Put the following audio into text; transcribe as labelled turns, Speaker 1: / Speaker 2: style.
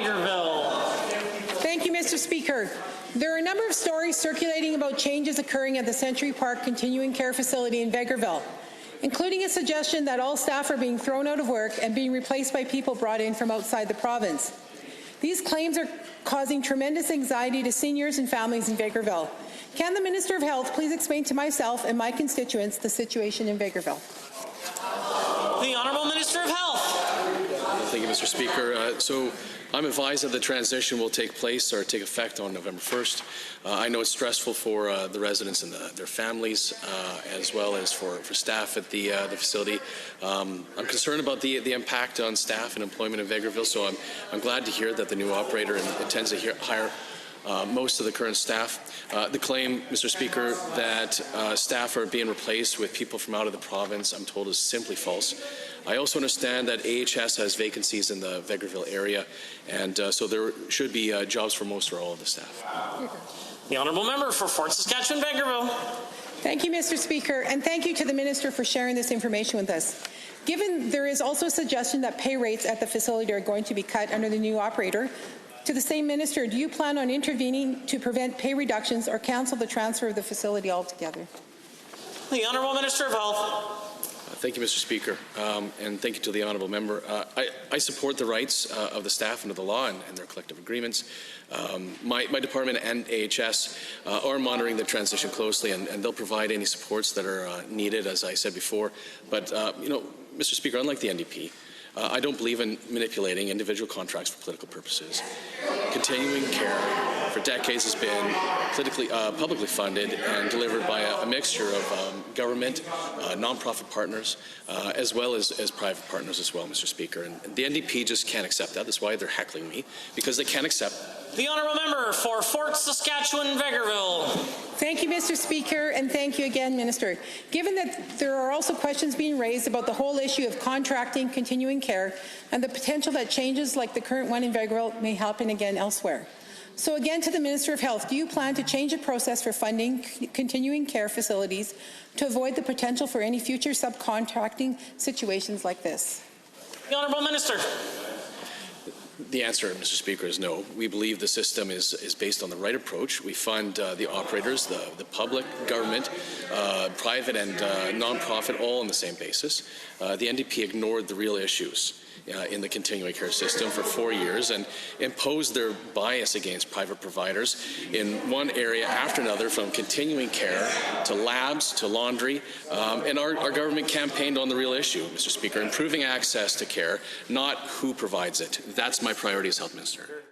Speaker 1: Vegreville.
Speaker 2: Thank you, Mr. Speaker. There are a number of stories circulating about changes occurring at the Century Park Continuing Care Facility in Vegreville, including a suggestion that all staff are being thrown out of work and being replaced by people brought in from outside the province. These claims are causing tremendous anxiety to seniors and families in Vegreville. Can the Minister of Health please explain to myself and my constituents the situation in Vegreville?
Speaker 1: The Honourable Minister of Health.
Speaker 3: Thank you, Mr. Speaker. So I'm advised that the transition will take effect on November 1st. I know it's stressful for the residents and their families, as well as for staff at the facility. I'm concerned about the impact on staff and employment in Vegreville, so I'm glad to hear that the new operator intends to hire most of the current staff. The claim, Mr. Speaker, that staff are being replaced with people from out of the province, I'm told, is simply false. I also understand that AHS has vacancies in the Vegreville area, and so there should be jobs for most or all of the staff.
Speaker 1: The Honourable Member for Fort Saskatchewan-Vegreville.
Speaker 2: Thank you, Mr. Speaker, and thank you to the Minister for sharing this information with us. Given there is also a suggestion that pay rates at the facility are going to be cut under the new operator, to the same Minister, do you plan on intervening to prevent pay reductions or cancel the transfer of the facility altogether?
Speaker 1: The Honourable Minister of Health.
Speaker 3: Thank you, Mr. Speaker, and thank you to the honourable member. I support the rights of the staff under the law and their collective agreements. My department and AHS are monitoring the transition closely, and they'll provide any supports that are needed, as I said before. But, Mr. Speaker, unlike the NDP, I don't believe in manipulating individual contracts for political purposes. Continuing care for decades has been publicly funded and delivered by a mixture of government, non-profit partners, as well as private partners as well, Mr. Speaker. And the NDP just can't accept that. That's why they're heckling me, because they can't accept.
Speaker 1: The Honourable Member for Fort Saskatchewan-Vegreville.
Speaker 2: Thank you, Mr. Speaker, and thank you again, Minister. Given that there are also questions being raised about the whole issue of contracting continuing care and the potential that changes like the current one in Vegreville may happen again elsewhere. So again, to the Minister of Health, do you plan to change the process for funding continuing care facilities to avoid the potential for any future subcontracting situations like this?
Speaker 1: The Honourable Minister.
Speaker 3: The answer, Mr. Speaker, is no. We believe the system is based on the right approach. We fund the operators, the public, government, private and non-profit, all on the same basis. The NDP ignored the real issues in the continuing care system for 4 years and imposed their bias against private providers in one area after another, from continuing care to labs to laundry. And our government campaigned on the real issue, Mr. Speaker, improving access to care, not who provides it. That's my priority as Health Minister.